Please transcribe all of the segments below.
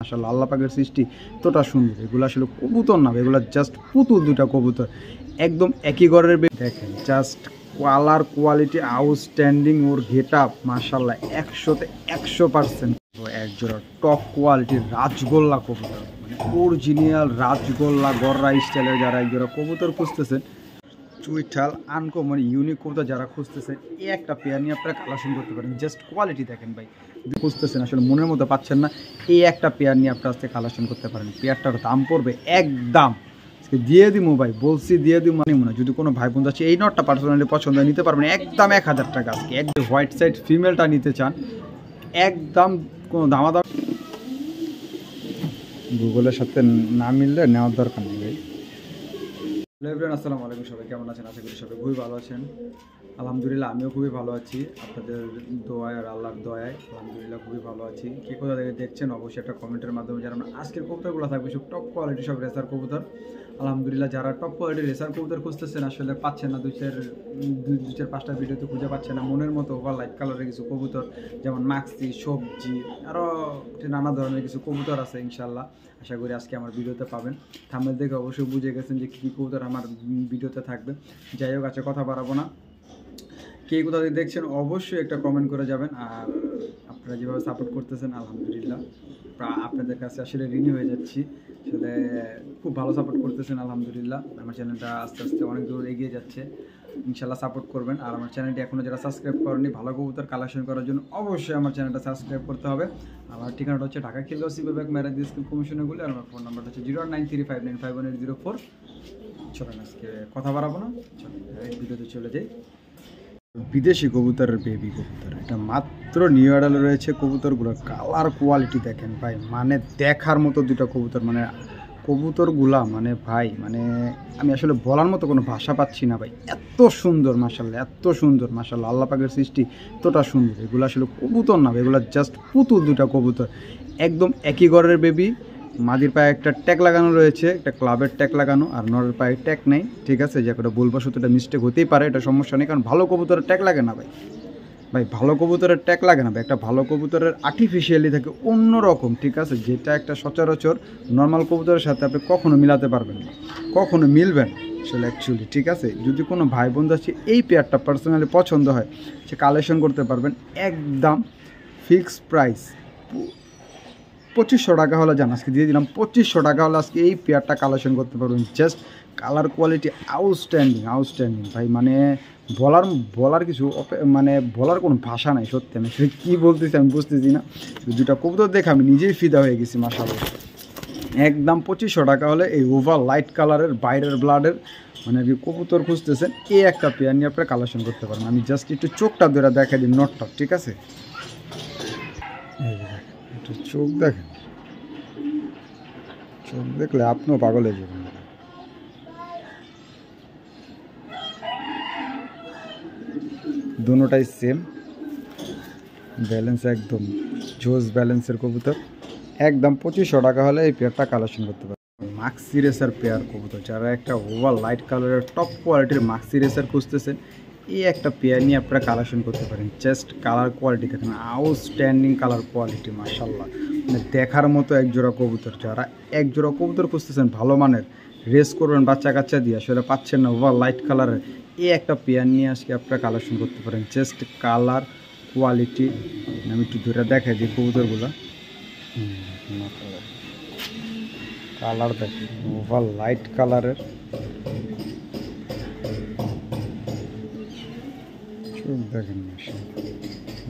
মাশাআল্লাহ আল্লাহ পাকের সৃষ্টি এতটা সুন্দর। এগুলো আসলে কবুতর না, এগুলো জাস্ট পুতুল, দুইটা কবুতর একদম একই ঘরের। দেখেন জাস্ট কালার কোয়ালিটি আউটস্ট্যান্ডিং, ওর গেট আপ মাশাআল্লাহ 100তে 100%। এক জোড়া টপ কোয়ালিটির রাজগোল্লা কবুতর, মানে অরিজিনাল রাজগোল্লা গররা স্টাইলের যারা এক জোড়া কবুতর খুঁজতেছেন, চুইঠাল আনকমন ইউনিক কবুতর যারা খুঁজতেছেন, এই একটা পেয়ার নিয়ে আপনারা কালেকশন করতে পারেন। জাস্ট কোয়ালিটি দেখেন ভাই, খুঁজতেছেন আসলে মনের মতো পাচ্ছেন না, এই একটা পেয়ার নিয়ে আপনার আজকে কালেকশন করতে পারেন। পেয়ারটার দাম পড়বে একদম দিয়ে দিমু ভাই, বলছি দিয়ে দিব মানে মনে। যদি কোনো ভাই বোন আছে এই নটটা পার্সোনালি পছন্দ হয় নিতে পারবেন একদম 1000 টাকা। আজকে একদম হোয়াইট সাইড ফিমেলটা নিতে চান একদম কোনো দামাদাম গুগলের সাথে না মিললে নেওয়ার দরকার নেই ভাই। হ্যালো এভরিওয়ান, আসসালামু আলাইকুম। সবাই কেমন আছেন? আশা করি সবাই খুবই ভালো আছেন। আলহামদুলিল্লাহ আমিও খুবই ভালো আছি, আপনাদের দোয়ায় আর আল্লাহর দয়ায় আলহামদুলিল্লাহ খুবই ভালো আছি। কে কোথা থেকে দেখছেন অবশ্যই একটা কমেন্টের মাধ্যমে জানাবেন। আজকের কবুতরগুলো থাকবে সব টপ কোয়ালিটি, সব রেসার কবুতর। আলহামদুলিল্লাহ যারা টপ কোয়ালিটির রেসার কবুতর খুঁজতেছেন আসলে পাচ্ছেন না, দুই চার পাঁচটা ভিডিওতে খুঁজে পাচ্ছেন না মনের মতো ওভার লাইট কালারের কিছু কবুতর, যেমন মাক্সি, সবজি, আরও নানা ধরনের কিছু কবুতর আছে। ইনশাল্লাহ আশা করি আজকে আমার ভিডিওতে পাবেন। থাম্বনেল দেখে অবশ্যই বুঝে গেছেন যে কী কবুতর আমার ভিডিওতে থাকবে। যাই হোক, আজকে কথা বাড়াবো না, কে কোথা থেকে দেখছেন অবশ্যই একটা কমেন্ট করে যাবেন। আর আপনারা যেভাবে সাপোর্ট করতেছেন আলহামদুলিল্লাহ আপনাদের কাছে আসলে ঋণী হয়ে যাচ্ছি। আসলে খুব ভালো সাপোর্ট করতেছেন আলহামদুলিল্লাহ। আমার চ্যানেলটা আস্তে আস্তে অনেক দূর এগিয়ে যাচ্ছে, ইনশাল্লাহ সাপোর্ট করবেন। আর আমার চ্যানেলটি এখনও যারা সাবস্ক্রাইব করেনি, ভালো কবুতর কালেকশন করার জন্য অবশ্যই আমার চ্যানেলটা সাবস্ক্রাইব করতে হবে। আমার ঠিকানাটা হচ্ছে ঢাকা খিলগাঁও সিবিব্যাগ ম্যারেজ স্কুল কমিশনারগুলি, আর আমার ফোন নাম্বারটা হচ্ছে 09359518004। চলেন আজকে কথা বাড়াবো না, চলেন ভিডিওতে চলে যাই। বিদেশি কবুতরের বেবি কবুতর, এটা মাত্র নিউ অ্যাডালে রয়েছে কবুতরগুলো। কালার কোয়ালিটি দেখেন ভাই, মানে দেখার মতো দুটো কবুতর, মানে কবুতরগুলা মানে ভাই, মানে আমি আসলে বলার মতো কোনো ভাষা পাচ্ছি না ভাই। এত সুন্দর মাশাআল্লাহ, এত সুন্দর মাশাআল্লাহ আল্লাহ পাকের সৃষ্টি এতটা সুন্দর। এগুলো আসলে কবুতর না, এগুলো জাস্ট পুতুল, দুটা কবুতর একদম একই ঘরের বেবি। মাদির পায়ে একটা ট্যাগ লাগানো রয়েছে, একটা ক্লাবের ট্যাগ লাগানো, আর নরের পায়ে ট্যাগ নেই। ঠিক আছে, যে একটা ভুলবশত এটা মিস্টেক হতেই পারে, এটা সমস্যা নেই, কারণ ভালো কবুতরের ট্যাগ লাগে না ভাই। ভালো কবুতরের ট্যাগ লাগে না ভাই। একটা ভালো কবুতরের আর্টিফিশিয়ালি থাকে অন্যরকম, ঠিক আছে, যেটা একটা সচরাচর নর্মাল কবুতরের সাথে আপনি কখনো মিলাতে পারবেন না, কখনো মিলবেন আসলে অ্যাকচুয়ালি। ঠিক আছে, যদি কোনো ভাই বন্ধু আছে এই পেয়ারটা পার্সোনালি পছন্দ হয়, সে কালেকশন করতে পারবেন একদম ফিক্সড প্রাইস। 2500 টাকা হলে জান, আজকে দিয়ে দিলাম 2500 টাকা হলে আজকে এই পেয়ারটা কালেকশন করতে পারবেন। জাস্ট কালার কোয়ালিটি আউটস্ট্যান্ডিং ভাই, মানে বলার কিছু মানে বলার কোনো ভাষা নাই। সত্যি আমি আসলে কী বলতেছি আমি বুঝতেছি না। দুটা কবুতর দেখে আমি নিজেই ফিদা হয়ে গেছি মাশাআল্লাহ। একদম 2500 টাকা হলে এই ওভার লাইট কালারের বাইরের ব্লাডের মানে কবুতর খুঁজতেছেন, এই একটা পেয়ার নিয়ে আপনারা কালেকশন করতে পারেন। আমি জাস্ট একটু চোখটা ধরে দেখাই দিই, নটটা, ঠিক আছে, একটু চোখ দেখেন, চোখ দেখলে আপনিও পাগল হয়ে যাবেন। দুটোটাই সেম ব্যালেন্স, একদম জোস ব্যালেন্সের কবুতর। একদম 2500 টাকা হলে এই পেয়ারটা কালেকশন করতে পারবেন। মাক্সি রেসার পেয়ার কবুতর, যারা একটা ওভার লাইট কালারের টপ কোয়ালিটির মাক্সি রেসার খুঁজতেছেন, এই একটা পেয়ার নিয়ে আপনারা কালেকশন করতে পারেন। জাস্ট কালার কোয়ালিটি দেখেন, আউটস্ট্যান্ডিং কালার কোয়ালিটি মাশাআল্লাহ, মানে দেখার মতো এক জোড়া কবুতর। যারা এক জোড়া কবুতর খুঁজতেছেন ভালো মানের, রেস করবেন বাচ্চা কাচ্চা দিয়ে, আসলে পাচ্ছেন না ওভার লাইট কালারের, এই একটা পেয়ার নিয়ে আজকে আপনারা কালেকশন করতে পারেন। জাস্ট কালার কোয়ালিটি আমি একটু ধরে দেখাই দিই কবুতরগুলো। কালার দেখেন ওভার লাইট কালারের, চোখ দেখেন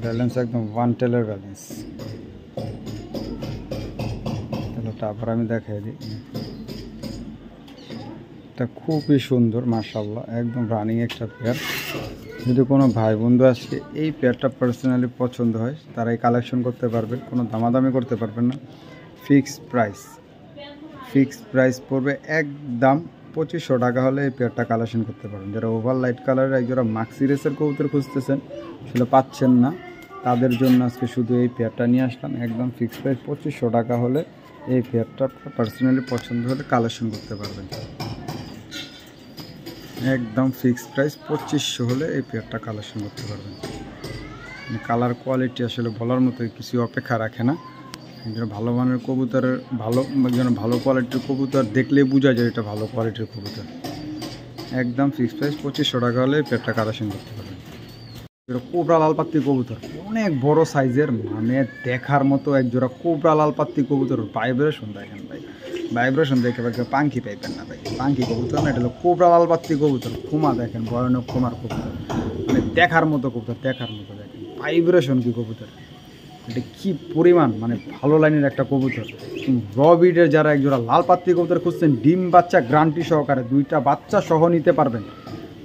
ব্যালেন্স একদম ওয়ান টেলের ব্যালেন্স। তারপর আমি দেখাই দিই, এটা খুবই সুন্দর মাশাআল্লাহ, একদম রানিং একটা পেয়ার। যদি কোনো ভাই বন্ধু আজকে এই পেয়ারটা পার্সোনালি পছন্দ হয়, তারাই কালেকশন করতে পারবেন, কোনো দামাদামি করতে পারবেন না। ফিক্সড প্রাইস পড়বে একদম 2500 টাকা হলে এই পেয়ারটা কালেকশন করতে পারেন। যারা ওভার লাইট কালারের একজোড়া মাক্সি রেসের কবুতর খুঁজতেছেন, আসলে পাচ্ছেন না, তাদের জন্য আজকে শুধু এই পেয়ারটা নিয়ে আসলাম। একদম ফিক্সড প্রাইস 2500 টাকা হলে এই পেয়ারটা পার্সোনালি পছন্দ হলে কালেকশন করতে পারবেন। একদম ফিক্সড প্রাইস 2500 হলে এই পেয়ারটা কালেকশন করতে পারবেন। কালার কোয়ালিটি আসলে বলার মতো কিছু অপেক্ষা রাখে না, একজন ভালো মানের কবুতরের একজন ভালো কোয়ালিটির কবুতর দেখলেই বোঝা যায় এটা ভালো কোয়ালিটির কবুতর। একদম ফিক্স প্রাইস 2500 টাকা হলে পেটটা কালেকশন করতে পারবেন। এটা কোবরা লাল পাত্তি কবুতর, অনেক বড় সাইজের, মানে দেখার মতো একজোড়া কোবরা লাল পাত্তি কবুতর। ভাইব্রেশন দেখেন ভাই, ভাইব্রেশন দেখে ভাই পাঙ্কি পাইবেন না ভাই, পাঙ্কি কবুতর না, এটা হলো কোবরা লাল পাত্তি কবুতর। খুমা দেখেন, ভয়ানক খুমার কবুতর, মানে দেখার মতো কবুতর, দেখার মতো। দেখেন ভাইব্রেশন কি কবুতর, এটা কি পরিমাণ, মানে ভালো লাইনের একটা কবুতর। র বিডের যারা একজোড়া লাল পাত্তি কবুতর খুঁজছেন, ডিম বাচ্চা গ্যারান্টি সহকারে 2টা বাচ্চা সহ নিতে পারবেন।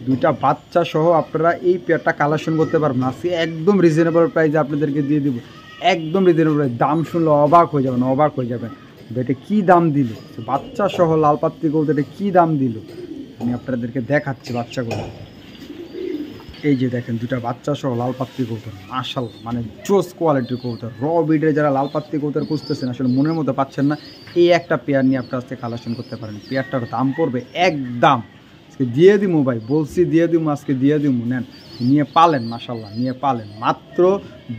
2টা বাচ্চা সহ আপনারা এই পেয়ারটা কালেকশন করতে পারবেন। আজকে একদম রিজনেবল প্রাইসে আপনাদেরকে দিয়ে দিব, একদম রিজনেবল প্রাইস। দাম শুনলে অবাক হয়ে যাবেন, অবাক হয়ে যাবেন। এটা কী দাম দিল, বাচ্চা সহ লাল পাত্তি কবুতর, এটা কী দাম দিল আমি আপনাদেরকে দেখাচ্ছি বাচ্চাগুলো। এই যে দেখেন 2টা বাচ্চা সহ লাল পাত্তি কবুতর, মাশাআল্লাহ, মানে জোস কোয়ালিটির কবুতর। র বিডের যারা লাল পাত্তি কবুতর খুঁজতেছেন, আসলে মনের মতো পাচ্ছেন না, এই একটা পেয়ার নিয়ে আপনার আজকে কালেকশন করতে পারেন। পেয়ারটার দাম পড়বে একদম, আজকে দিয়ে দিমু ভাই, বলছি দিয়ে দিমু, আজকে দিয়ে দিমু, নেন নিয়ে পালেন, মাশাআল্লাহ নিয়ে পালেন। মাত্র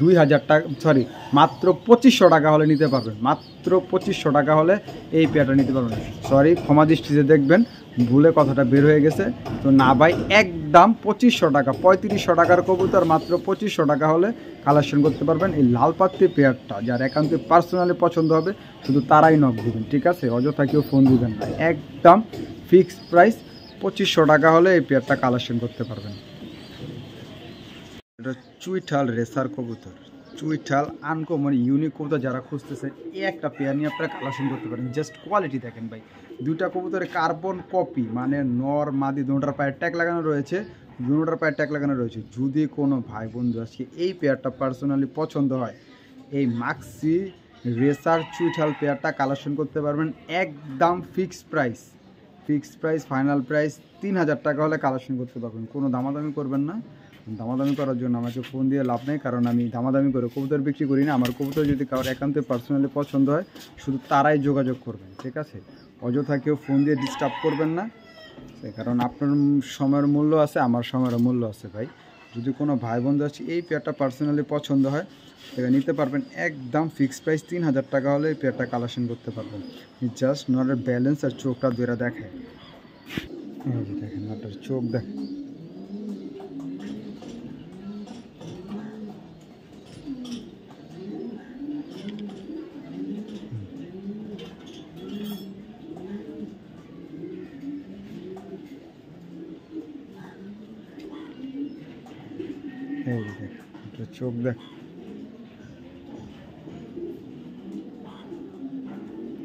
2000 টাকা, সরি মাত্র 2500 টাকা হলে নিতে পারবেন। মাত্র 2500 টাকা হলে এই পেয়ারটা নিতে পারবেন। সরি, ক্ষমা দৃষ্টিতে দেখবেন, ভুলে কথাটা বের হয়ে গেছে। তো না ভাই, একদম 2500 টাকা, 3500 টাকার কবুতর মাত্র 2500 টাকা হলে কালেকশন করতে পারবেন। এই লাল পাত্তি পেয়ারটা যার একান্ত পার্সোনালি পছন্দ হবে, শুধু তারাই নক দিবেন, ঠিক আছে? অযথা কেউ ফোন দিবেন না। একদম ফিক্সড প্রাইস 2500 টাকা হলে এই পেয়ারটা কালেকশন করতে পারবেন। এটা চুইঠাল রেসার কবুতর, চুইঠাল আনকমন ইউনিক কবুতর যারা খুঁজতেছে, এই একটা পেয়ার নিয়ে আপনারা কালেকশন করতে পারেন। জাস্ট কোয়ালিটি দেখেন ভাই, 2টা কবুতরে কার্বন কপি, মানে নর মাদি দুটোটার পায়ের ট্যাগ লাগানো রয়েছে, দুটোটার পায়ের ট্যাগ লাগানো রয়েছে। যদি কোনো ভাই বন্ধু আজকে এই পেয়ারটা পার্সোনালি পছন্দ হয়, এই মাক্সি রেসার চুইঠাল পেয়ারটা কালেকশন করতে পারবেন। একদম fixed price, fixed price, final price 3000 টাকা হলে কালেকশন করতে পারবেন। কোনো দামাদামি করবেন না। দামাদামি করার জন্য আমাকে ফোন দিয়ে লাভ নেই, কারণ আমি দামাদামি করে কবুতর বিক্রি করি না। আমার কবুতর যদি কারোর একান্তে পার্সোনালি পছন্দ হয়, শুধু তারাই যোগাযোগ করবেন, ঠিক আছে? অযথা কেউ ফোন দিয়ে ডিস্টার্ব করবেন না, কারণ আপনার সময়ের মূল্য আছে, আমার সময়ের মূল্য আছে ভাই। যদি কোনো ভাই বন্ধু আছে এই পেয়ারটা পার্সোনালি পছন্দ হয়, সেটা নিতে পারবেন। একদম ফিক্সড প্রাইস 3000 টাকা হলে এই পেয়ারটা কালেকশন করতে পারবেন। জাস্ট নটের ব্যালেন্স আর চোখটা দুইটা দেখে, এই যে দেখেন নটের চোখ দেখেন, এই যে দেখেন নটের চোখ দেখ,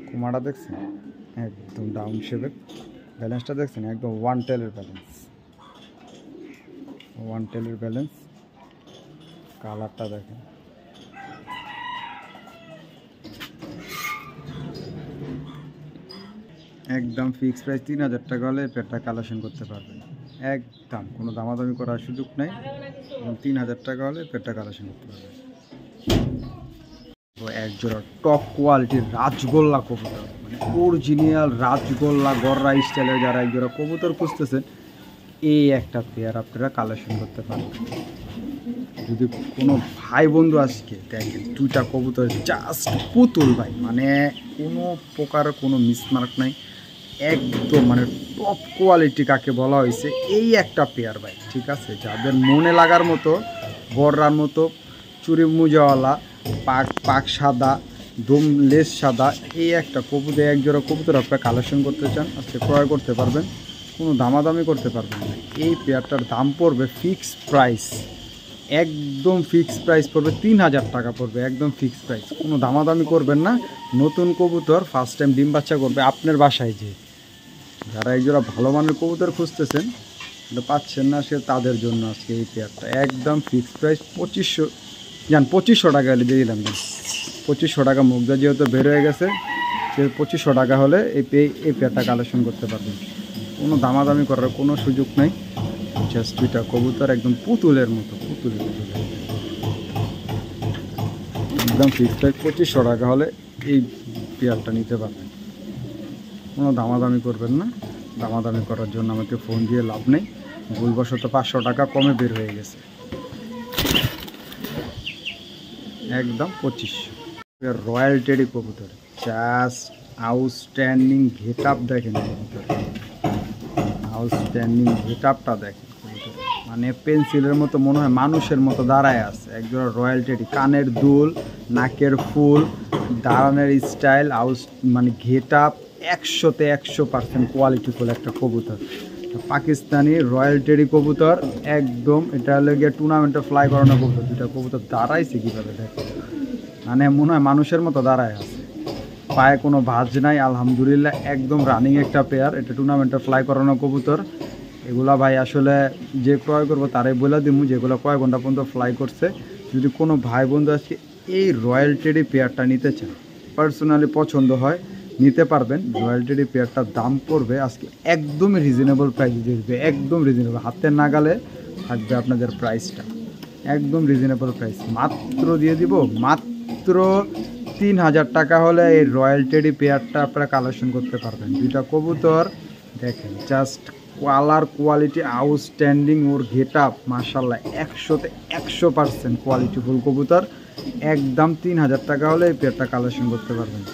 কুমারটা দেখছেন একদম ডাউন শেপের, ব্যালেন্সটা দেখছেন একদম ওয়ান টেলের ব্যালেন্স, ওয়ান টেলের ব্যালেন্স। কালারটা দেখেন, একদম ফিক্সড প্রাইস 3000 টাকা হলে পেটটা কালেকশন করতে পারবেন। একদম কোনো দামাদামি করার সুযোগ নেই, 3000 টাকা হলে পেটটা কালেকশন করতে পারবেন। একজোড়া টপ কোয়ালিটির রাজগোল্লা কবুতর, মানে অরিজিনাল রাজগোল্লা গররা স্টাইলের যারা একজোড়া কবুতর খুঁজতেছেন, এই একটা পেয়ার আপনারা কালেকশন করতে পারবেন। যদি কোনো ভাই বন্ধু আজকে দেখেন 2টা কবুতর জাস্ট পুতুল ভাই, মানে কোনো প্রকার কোনো মিসমার্ক নাই, একদম মানে টপ কোয়ালিটি কাকে বলা হয়েছে, এই একটা পেয়ার ভাই, ঠিক আছে? যাদের মনে লাগার মতো, গররার মতো চুরি মুজাওয়ালা, পাক সাদা, দম লেস সাদা, এই একটা কবুতর, একজোড়া কবুতর আপনারা কালেকশন করতে চান, আজকে ক্রয় করতে পারবেন। কোনো দামাদামি করতে পারবেন না। এই পেয়ারটার দাম পড়বে ফিক্সড প্রাইস, একদম ফিক্সড প্রাইস পড়বে 3000 টাকা পড়বে, একদম ফিক্সড প্রাইস। কোনো দামাদামি করবেন না। নতুন কবুতর ফার্স্ট টাইম ডিম বাচ্চা করবে আপনার বাসায়, যে যারা একজোড়া ভালো মানের কবুতর খুঁজতেছেন, এটা পাচ্ছেন না, সে তাদের জন্য আজকে এই পেয়ারটা একদম ফিক্সড প্রাইস 2500, জান 2500 টাকা হলে দিয়ে দিলাম। 2500 টাকা মুগদা যেহেতু বের হয়ে গেছে, সে 2500 টাকা হলে এই পেয়ারটা কালেকশন করতে পারবেন। কোনো দামাদামি করার কোনো সুযোগ নেই। জাস্ট 2টা কবুতর একদম পুতুলের মতো, পুতুলের মতো, একদম ফিক্সড প্রাইস 2500 টাকা হলে এই পেয়ারটা নিতে পারবেন। কোনো দামাদামি করবেন না। দামাদামি করার জন্য আমাকে ফোন দিয়ে লাভ নেই, ভুলবশত 500 টাকা কমে বের হয়ে গেছে, একদম 2500। রয়্যাল টেডি কবুতর, জাস্ট আউটস্ট্যান্ডিং গেট আপ দেখেন কবুতর, আউটস্ট্যান্ডিং গেট আপটা দেখেন কবুতর, মানে পেন্সিলের মতো মনে হয় মানুষের মতো দাঁড়ায় আছে। একজোড়া রয়্যাল টেডি, কানের দুল, নাকের ফুল, দাঁড়ানোর স্টাইল, মানে গেট আপ 100-তে 100% কোয়ালিটিফুল একটা কবুতর। পাকিস্তানি রয়্যাল টেডি কবুতর একদম, এটা হলে গিয়ে টুর্নামেন্টে ফ্লাই করানো কবুতর। দুটা কবুতর দাঁড়াইছে কীভাবে দেখো, মানে মনে হয় মানুষের মতো দাঁড়ায় আছে, পায়ে কোনো ভাঁজ নাই। আলহামদুলিল্লাহ একদম রানিং একটা পেয়ার। এটা টুর্নামেন্টে ফ্লাই করানো কবুতর। এগুলা ভাই আসলে যে ক্রয় করবো তারাই বলে দিমু যেগুলো কয়েক ঘন্টা পর্যন্ত ফ্লাই করছে। যদি কোনো ভাই বন্ধু আজকে এই রয়্যাল টেডি পেয়ারটা নিতে চান, পার্সোনালি পছন্দ হয়, নিতে পারবেন। রয়্যাল টেডি পেয়ারটার দাম পড়বে আজকে একদমই রিজনেবল প্রাইসে দিয়ে দেবে, একদম রিজনেবল, হাতের নাগালে থাকবে আপনাদের প্রাইসটা, একদম রিজনেবল প্রাইস। মাত্র দিয়ে দিব, মাত্র 3000 টাকা হলে এই রয়্যাল টেডি পেয়ারটা আপনারা কালেকশন করতে পারবেন। দুইটা কবুতর দেখেন, জাস্ট কালার কোয়ালিটি আউটস্ট্যান্ডিং, ওর গেট আপ মার্শাল্লাহ 100-তে 100% কোয়ালিটিফুল কবুতর। একদম 3000 টাকা হলে এই পেয়ারটা কালেকশন করতে পারবেন।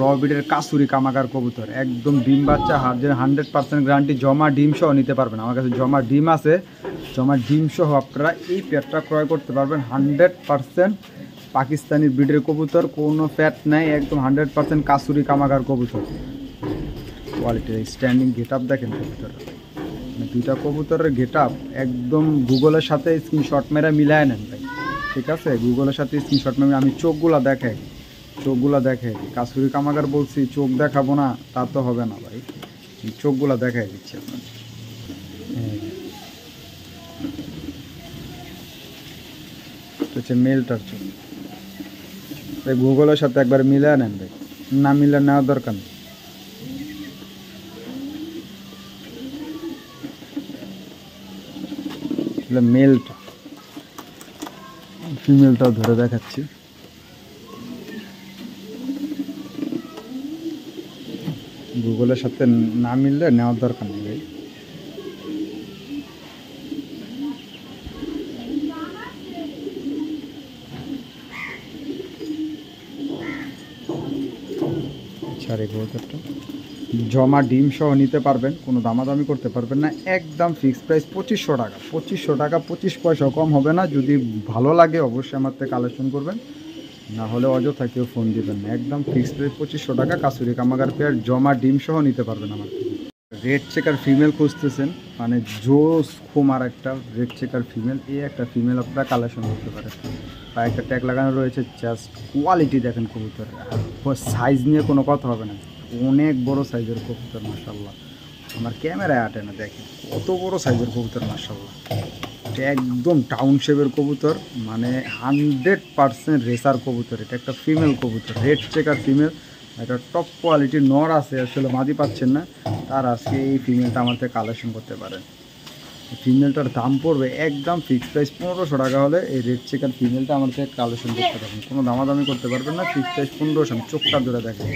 রবিডের কাসুরি কামাগার কবুতর, একদম ডিম বাচ্চা, 100% গ্যারান্টি, জমা ডিম সহ নিতে পারবেন। আমার কাছে জমা ডিম আছে, জমা ডিম সহ আপনারা এই পেয়ারটা ক্রয় করতে পারবেন। 100% পাকিস্তানি ব্রিডের কবুতর, কোনো ফ্যাট নাই, একদম 100% কাসুরি কামাগার কবুতর। কোয়ালিটির স্ট্যান্ডিং গেট আপ দেখেন কবুতর, দুইটা কবুতরের গেট আপ একদম গুগলের সাথে স্ক্রিনশট মেরে মিলায় নেন ভাই, ঠিক আছে? গুগলের সাথে স্ক্রিনশট মেরে, আমি চোখগুলা দেখাই, চোখগুলা দেখে, কাসুরি কামাগার বলছি, চোখ দেখাবো না তা তো হবে না ভাই, চোখগুলা দেখাই দিচ্ছি আপনার। হচ্ছে মেলটার চোখ, গুগলের সাথে একবার মিলিয়ে নেন ভাই, না মিলে নেওয়ার দরকার নেই। মেলটা, ফিমেলটাও ধরে দেখাচ্ছি। গুগলের সাথে না মিললে নেওয়ার দরকার নেই ভাই। জমা ডিম সহ নিতে পারবেন, কোনো দামাদামি করতে পারবেন না, একদম ফিক্সড প্রাইস 2500 টাকা। 2500 টাকা, 25 পয়সা কম হবে না। যদি ভালো লাগে অবশ্যই আমার থেকে কালেকশন করবেন, না হলে অযথা কেউ ফোন দিবেন না। একদম ফিক্সড প্রাইস 2500 টাকা, কাসুরি কামাগার পেয়ার, জমা ডিম সহ নিতে পারবেন আমার থেকে। রেড চেকার ফিমেল খুঁজতেছেন, মানে জোস খুমার একটা রেড চেকার ফিমেল, এই একটা ফিমেল আপনারা কালেকশন করতে পারেন। বা একটা ট্যাগ লাগানো রয়েছে, জাস্ট কোয়ালিটি দেখেন কবুতরের, সাইজ নিয়ে কোনো কথা হবে না, অনেক বড় সাইজের কবুতর মাশাল্লাহ। আমার ক্যামেরায় আটে না, দেখেন কত বড় সাইজের কবুতর মাশাল্লাহ। এটা একদম টাউন শেপের কবুতর, মানে 100% রেসার কবুতর। এটা একটা ফিমেল কবুতর, রেড চেকার ফিমেল, একটা টপ কোয়ালিটির নর আছে, আসলে মাদি পাচ্ছেন না, তার আজকে এই ফিমেলটা আমার থেকে কালেকশন করতে পারেন। ফিমেলটার দাম পড়বে একদম ফিক্সড প্রাইস 1500 টাকা হলে এই রেড চেকার ফিমেলটা আমার থেকে কালেকশন করতে পারবেন, কোনো দামাদামি করতে পারবেন না। ফিক্সড প্রাইস 1500, চোখটা ধরে দেখেন।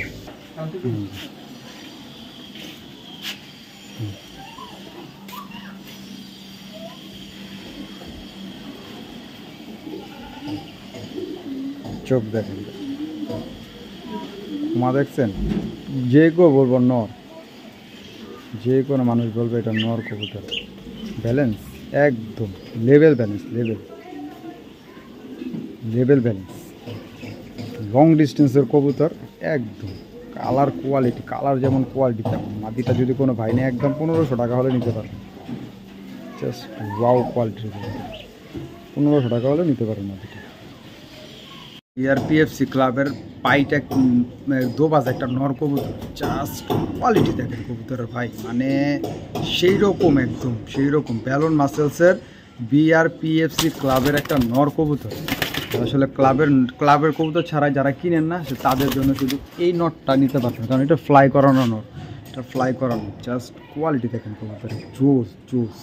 চোখ দেখেন, মা দেখছেন, যে কেউ বলবো নর, যে কোনো মানুষ বলবে এটা নর কবুতর। ব্যালেন্স একদম level balance, level balance, long ডিস্টেন্সের কবুতর একদম। কালার কোয়ালিটি, কালার যেমন কোয়ালিটি তেমন। মাটিটা যদি কোনো ভাই নেই, একদম 1500 টাকা হলে নিতে পারবেন, জাস্ট ওয়াও কোয়ালিটির কবুতর, 1500 টাকা হলে নিতে পারবেন মাটিটা। পিএফসি ক্লাবের পাইটা দোবাজ একটা নর কবুতর, জাস্ট কোয়ালিটি দেখেন কবুতরের ভাই, মানে সেই রকম, একদম সেই রকম ব্যালন মাসেলসের পিএফসি ক্লাবের একটা নর কবুতর। আসলে ক্লাবের কবুতর ছাড়াই যারা কিনেন না, তাদের জন্য শুধু এই নটটা নিতে পারবেন, কারণ এটা ফ্লাই করানো নট, এটা ফ্লাই করানো, জাস্ট কোয়ালিটি দেখেন কবুতরের, জোস জোস।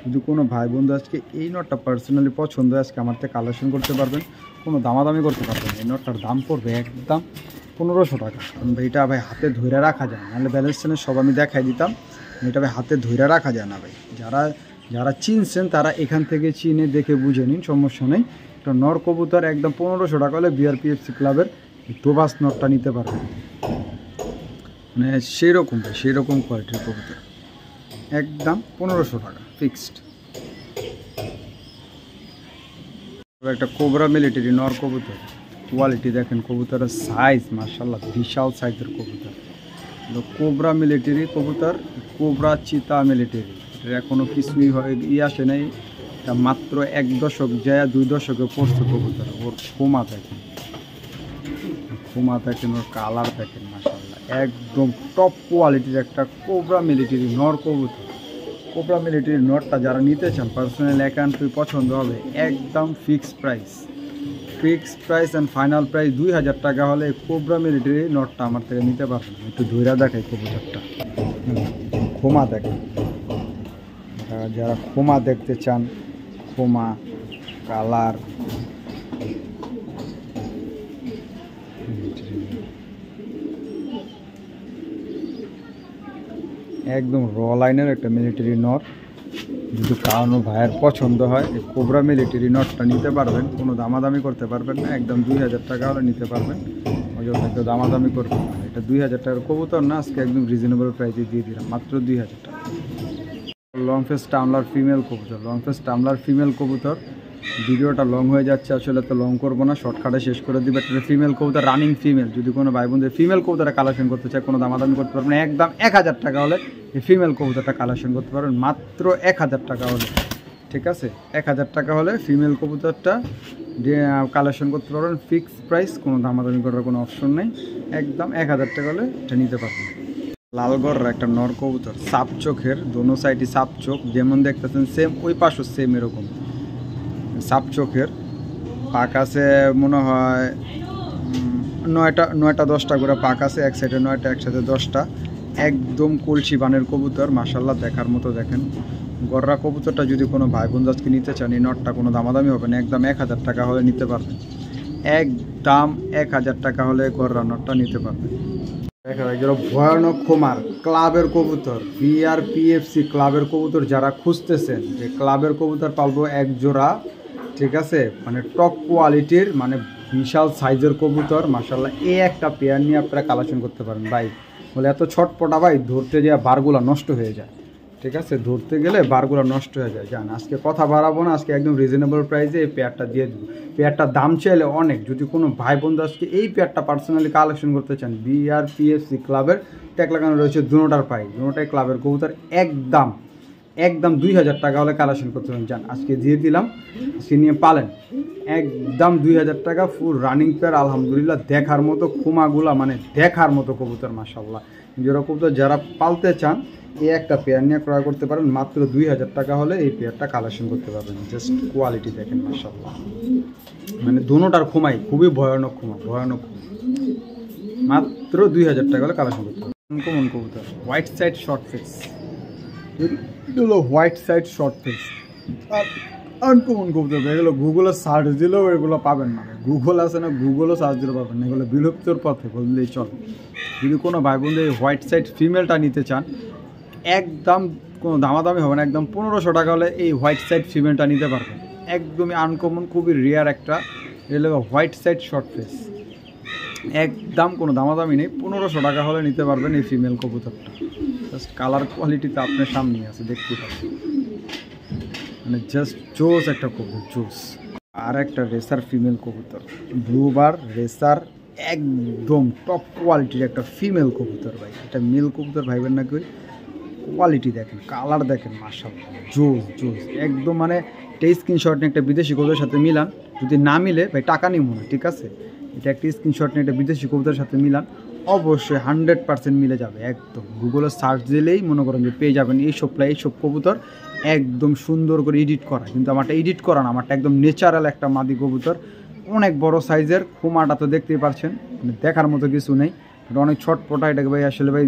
যদি কোনো ভাই বন্ধু আজকে এই নটটা পার্সোনালি পছন্দ হয়, আজকে আমার থেকে কালেকশন করতে পারবেন, কোনো দামাদামি করতে পারবেন। এই নটটার দাম পড়বে একদম 1500 টাকা। কারণ এটা ভাই হাতে ধরে রাখা যায়, নাহলে ব্যালেন্স টেনের সব আমি দেখাই দিতাম, এটা ভাই হাতে ধরে রাখা যায় না ভাই। যারা যারা চিনছেন তারা এখান থেকে চিনে দেখে বুঝে নিন, সমস্যা নেই। একটা নর কবুতর একদম 1500 টাকা হলে বিআরপিএফসি ক্লাবের দোবাস নরটা নিতে পারবেন। মানে সেই রকম কোয়ালিটির কবুতর একদম 1500 টাকা ফিক্সড। একটা কোবরা মিলিটারি নর কবুতর, কোয়ালিটি দেখেন, কবুতরের সাইজ মাশাআল্লাহ বিশাল সাইজের কবুতর। কোবরা মিলিটারি কবুতর, কোবরা চিতা মিলিটারি, এটা এখনও কিছুই আসে নাই, এটা মাত্র 1 দশক যায় 2 দশকে পড়ছে কবুতর। ওর খোমা দেখেন, ওর কালার দেখেন মাশাআল্লাহ একদম টপ কোয়ালিটির একটা কোবরা মিলিটারি নর কবুতর। কোবরা মিলিটারি নটটা যারা নিতে চান পার্সোনাল একান্তই পছন্দ হবে, একদম fixed price and final price 2000 টাকা হলে কোবরা মিলিটারি নটটা আমার থেকে নিতে পারবেন। একটু ধৈর্য দেখাই কবুতরটা, খোমা দেখেন, যারা খোমা দেখতে চান, খোমা কালার একদম র লাইনের একটা মিলিটারি নট। যদি কারো ভাইয়ের পছন্দ হয় এই কোবরা মিলিটারি নটটা নিতে পারবেন, কোনো দামাদামি করতে পারবেন না, একদম 2000 টাকা হলে নিতে পারবেন, একটু দামাদামি করবেন না। এটা 2000 টাকার কবুতর না, আজকে একদম রিজনেবল প্রাইসে দিয়ে দিলাম মাত্র 2000 টাকা। লং ফেস টামলার ফিমেল কবুতর, ভিডিওটা লং হয়ে যাচ্ছে, আসলে তো লং করবো না, শর্টকাটে শেষ করে দিবে। একটা ফিমেল কবুতর, রানিং ফিমেল, যদি কোনো ভাই বোনদের ফিমেল কবুতরটা কালেকশন করতে চায়, কোনো দামাদামি করতে পারবেন না, একদম 1000 টাকা হলে এই ফিমেল কবুতরটা কালেকশন করতে পারবেন, মাত্র 1000 টাকা হলে। ঠিক আছে, 1000 টাকা হলে ফিমেল কবুতরটা কালেকশন করতে পারবেন, ফিক্সড প্রাইস, কোনো দামাদামি করার কোনো অপশন নেই, একদম 1000 টাকা হলে এটা নিতে পারবেন। লালগড় একটা নর কবুতর, সাপ চোখের, দোনো সাইডই সাপ চোখ, যেমন দেখতেছেন সেম ওই পাশও সেম এরকম সাপ চোখের। পাক আছে মনে হয় 9টা 10টা করে পাক আছে, এক সাইডে 9টা একসাথে 10টা, একদম কলসি বানের কবুতর মাশাআল্লাহ দেখার মতো। দেখেন গররা কবুতরটা যদি কোনো ভাই বোন আজকে নিতে চান, এই নটটা কোনো দামাদামি হবে না, একদম 1000 টাকা হলে নিতে পারবেন, একদম 1000 টাকা হলে গররা নটটা নিতে পারবেন। ভয়ানক খোমার ক্লাবের কবুতর, বিআরপিএফসি ক্লাবের কবুতর যারা খুঁজতেছেন যে ক্লাবের কবুতর পালবো এক জোড়া, ঠিক আছে, মানে টপ কোয়ালিটির, মানে বিশাল সাইজের কবুতর মাশাআল্লাহ, এই একটা পেয়ার নিয়ে আপনারা কালেকশন করতে পারেন ভাই। বলে এত ছটপটা ভাই, ধরতে গিয়ে বারগুলো নষ্ট হয়ে যায়, ঠিক আছে, ধরতে গেলে বারগুলো নষ্ট হয়ে যায়। জান আজকে কথা বাড়াবো না, আজকে একদম রিজনেবল প্রাইসে এই পেয়ারটা দিয়ে দেবো। পেয়ারটার দাম চাইলে অনেক, যদি কোনো ভাই বন্ধু আজকে এই পেয়ারটা পার্সোনালি কালেকশন করতে চান, বিআরপিএফসি ক্লাবের ট্যাগ লাগানো রয়েছে দুটোটার প্রাইস, দুটোটাই ক্লাবের কবুতর, একদম 2000 টাকা হলে কালেকশন করতে পারেন। যান আজকে দিয়ে দিলাম, আজকে নিয়ে পালেন, একদম 2000 টাকা ফুল রানিং পেয়ার, আলহামদুলিল্লাহ দেখার মতো খুমাগুলা, মানে দেখার মতো কবুতর মাশাআল্লাহ। যেরকম কবুতর যারা পালতে চান এই একটা পেয়ার নিয়ে ক্রয় করতে পারেন, মাত্র 2000 টাকা হলে এই পেয়ারটা কালেকশন করতে পারবেন। জাস্ট কোয়ালিটি দেখেন মাশাআল্লাহ, মানে দুটোটার খুমাই খুবই ভয়ানক খুমা, মাত্র 2000 টাকা হলে কালেকশন করতে পারবেন। আনকমন কবুতর, হোয়াইট সাইড শর্ট ফেস, এগুলো হোয়াইট সাইড শর্ট ফেস আর আনকমন কবুতর, এগুলো গুগলে সার্চ দিলেও এগুলো পাবেন না, গুগল আছে না, গুগলও সার্চ দিলেও পাবেন না, এগুলো বিলুপ্তর পথে বললেই চল। যদি কোনো ভাই বোনদের এই হোয়াইট সাইড ফিমেলটা নিতে চান, একদম কোনো দামাদামি হবে না, একদম 1500 টাকা হলে এই হোয়াইট সাইড ফিমেলটা নিতে পারবেন, একদমই আনকমন, খুবই রেয়ার একটা এগুলো হোয়াইট সাইড শর্ট ফেস, একদম কোনো দামাদামি নেই, 1500 টাকা হলে নিতে পারবেন এই ফিমেল কবুতরটা। জাস্ট কালার কোয়ালিটিতে আপনার সামনে আছে, দেখতে পাচ্ছেন, মানে জাস্ট জোস একটা কবুতর, জোস। আর একটা রেসার ফিমেল কবুতর, ব্লুবার রেসার, একদম টপ কোয়ালিটির একটা ফিমেল কবুতর ভাই, এটা মেল কবুতর ভাইবেন না কই, কোয়ালিটি দেখেন, কালার দেখেন মাশাআল্লাহ, জোস একদম, মানে একটা স্ক্রিনশট নিয়ে একটা বিদেশি কবুতরের সাথে মিলান, যদি না মিলে ভাই টাকা নিব না, ঠিক আছে, এটা একটা স্ক্রিনশট নিয়ে একটা বিদেশি কবুতরের সাথে মিলান, অবশ্যই 100% মিলে যাবে। একদম গুগলে সার্চ দিলেই মনে করেন যে পেয়ে যাবেন এইসব কবুতর, একদম সুন্দর করে এডিট করা, কিন্তু আমারটা এডিট করা না, আমারটা একদম ন্যাচারাল একটা মাদি কবুতর, অনেক বড় সাইজের, খুমাটা তো দেখতেই পারছেন, মানে দেখার মতো কিছু নেই, এটা অনেক ছটপটা, এটাকে ভাই আসলে ভাই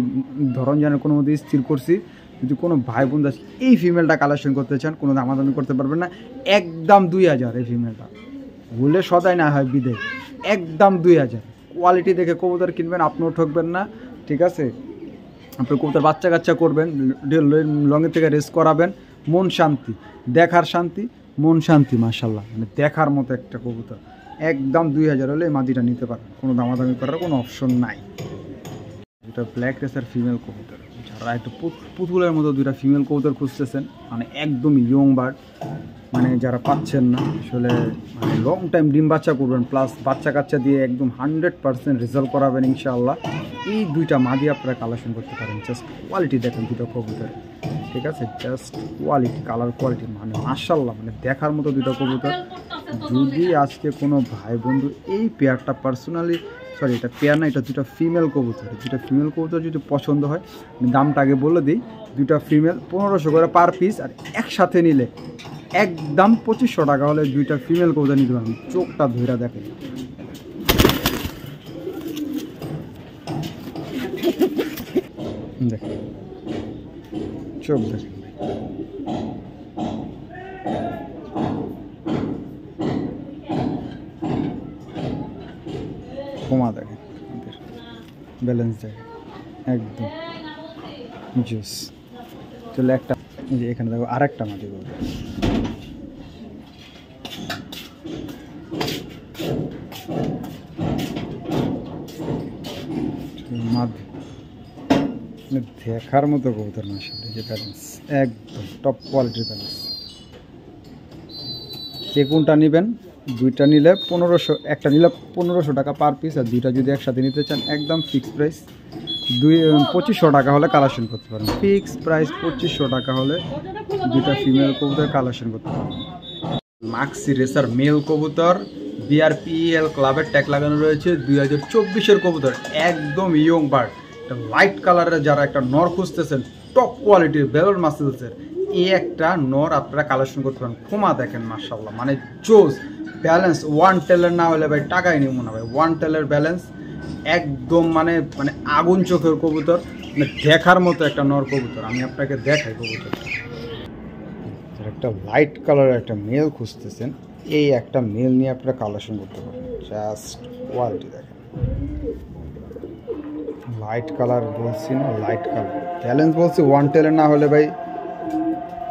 ধরন যেন কোনো মতো স্থির করছি। যদি কোনো ভাই বোন এই ফিমেলটা কালেকশন করতে চান, কোনো দামাদামি করতে পারবেন না, একদম 2000 এই ফিমেলটা, ভুলে সদাই না হয় বিদে, একদম 2000। কোয়ালিটি দেখে কবুতর কিনবেন, আপনিও ঠকবেন না, ঠিক আছে, আপনি কবুতর বাচ্চা কাচ্চা করবেন, লঙের থেকে রেস করাবেন, মন শান্তি, দেখার শান্তি, মন শান্তি, মাশাল্লাহ। মানে দেখার মতো একটা কবুতর, একদম 2000 হলে এই মাদিটা নিতে পারেন, কোনো দামাদামি করার কোনো অপশন নাই। এটা ব্ল্যাক রেসার ফিমেল কবুতর, যারা একটু পুতুলের মতো দুইটা ফিমেল কবুতর খুঁজতেছেন, মানে একদম ইয়ং বার্ড, মানে যারা পাচ্ছেন না আসলে, মানে লং টাইম ডিম বাচ্চা করবেন প্লাস বাচ্চা কাচ্চা দিয়ে একদম 100% রেজাল্ট করাবেন ইনশাআল্লাহ, এই দুইটা মাদি আপনারা কালেকশন করতে পারেন। জাস্ট কোয়ালিটি দেখেন দুটো কবুতর, ঠিক আছে? জাস্ট কোয়ালিটি, কালার কোয়ালিটি, মানে মাশাআল্লাহ, মানে দেখার মতো দুটো কবুতর। যদি আজকে কোনো ভাই বন্ধু এই পেয়ারটা পার্সোনালি, সরি এটা পেয়ার না, এটা দুটো ফিমেল কবুতর, দুটো ফিমেল কবুতর যদি পছন্দ হয়, আমি দামটা আগে বলে দিই, দুটা ফিমেল 1500 করে পার পিস, আর একসাথে নিলে একদম 2500 টাকা হলে দুইটা ফিমেল কবুতর নিতে পারবেন। চোখটা ধরে দেখেন, দেখেন চোখ দেখেন, ক্ষমা দেখেন, ব্যালেন্স দেখেন, একদম জুস। চলে একটা, এই যে এখানে দেখো আর একটা মাটি বলবো, দেখার মতো কবুতর মাশাআল্লাহ, যে ব্যালেন্স একদম টপ কোয়ালিটির ব্যালেন্স। যে কোনটা নেবেন, দুইটা নিলে 1500, একটা নিলে 1500 টাকা পার পিস, আর দুইটা যদি একসাথে নিতে চান একদম ফিক্সড প্রাইস 2500 টাকা হলে কালেকশন করতে পারেন। ফিক্সড প্রাইস 2500 টাকা হলে দুইটা ফিমেল কবুতর কালেকশন করতে পারেন। মাক্সি রেসার মেল কবুতর, বিআরপিএল ক্লাবের ট্যাগ লাগানো রয়েছে, 2024-এর কবুতর, একদম ইয়ং বার্ড, লাইট কালারের যারা একটা নর খুঁজতেছেন, টপ কোয়ালিটির বেলর মাসেলসের, এই একটা নর আপনারা কালেকশন করতে পারেন। ক্ষমা দেখেন মাশাআল্লাহ, মানে জোস ব্যালেন্স, ওয়ান টেলের না হলে ভাই টাকাই নিব না ভাই, ওয়ান টেলের ব্যালেন্স একদম, মানে মানে আগুন চোখের কবুতর, মানে দেখার মতো একটা নর কবুতর। আমি আপনাকে দেখাই কবুতর, একটা লাইট কালারের একটা মেল খুঁজতেছেন, এই একটা মেল নিয়ে আপনারা কালেকশন করতে পারেন। জাস্ট কোয়ালিটি দেখেন, লাইট কালার বলছি না, লাইট কালার ব্যালেন্স বলছি, ওয়ান টেলের না হলে ভাই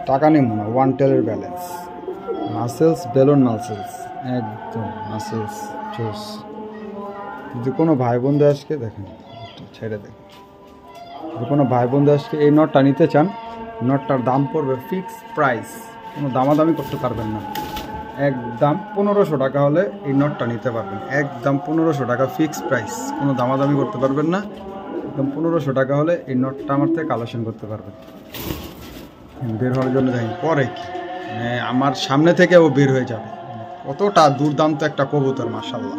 টাকা নেব না, ওয়ান টেলের ব্যালেন্স, মাসেলস বেলুন মাসেলস, একদম মাসেলস জোস। যদি কোনো ভাই বন্ধু আজকে দেখেন, ছেড়ে দেখেন, যদি কোনো ভাই বন্ধু আজকে এই নটটা নিতে চান, নটটার দাম পড়বে ফিক্সড প্রাইস, কোনো দামাদামি করতে পারবেন না, একদম 1500 টাকা হলে এই নটটা নিতে পারবেন, একদম 1500 টাকা ফিক্সড প্রাইস, কোনো দামাদামি করতে পারবেন না, একদম 1500 টাকা হলে এই নটটা আমার থেকে কালেকশন করতে পারবেন। বের হওয়ার জন্য দেখেন পরে কি, মানে আমার সামনে থেকে ও বের হয়ে যাবে, কতটা দুর্দান্ত একটা কবুতর মাশাআল্লাহ।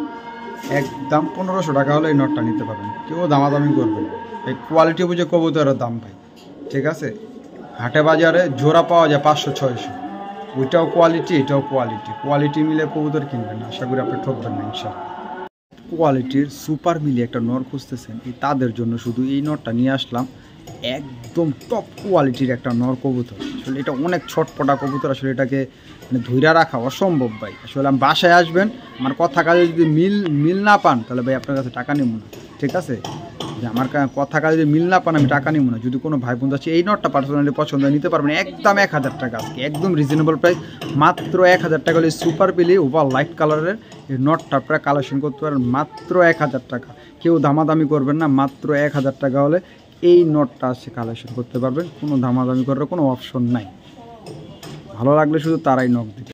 একদম 1500 টাকা হলে এই নটটা নিতে পারবেন, কেউ দামাদামি করবেন, এই কোয়ালিটি বুঝে কবুতরের দাম ভাই, ঠিক আছে? হাটে বাজারে জোড়া পাওয়া যায় 500-600, ওইটাও কোয়ালিটি, এটাও কোয়ালিটি, কোয়ালিটি মিলে কবুতর কিনবেন, আশা করি আপনি ঠকবেন না ইনশাআল্লাহ। কোয়ালিটির সুপার মিলি একটা নর খুঁজতেছেন, এই তাদের জন্য শুধু এই নরটা নিয়ে আসলাম, একদম টপ কোয়ালিটির একটা নর কবুতর। আসলে এটা অনেক ছটপটা কবুতর, আসলে এটাকে মানে ধৈর্য রাখা অসম্ভব ভাই। আসলে আমি বাসায় আসবেন, আমার কথা কাজে যদি মিল না পান, তাহলে ভাই আপনার কাছে টাকা নেব না, ঠিক আছে? যে আমার কথা কাজে যদি মিল না পান, আমি টাকা নেব না। যদি কোনো ভাই বন্ধু আছে এই নটটা পার্সোনালি পছন্দ নিতে পারবেন, একদম 1000 টাকা, আজকে একদম রিজনেবল প্রাইস, মাত্র 1000 টাকা হলে সুপার পিলি ওভার লাইট কালারের এই নটটা আপনারা কালেকশন করতে পারেন মাত্র 1000 টাকা। কেউ দামাদামি করবেন না, মাত্র 1000 টাকা হলে এই নটটা আসছে কালেকশন করতে পারবেন, কোনো দামাদামি করার কোনো অপশন নাই। ভালো লাগলে শুধু তারাই নক দিবে।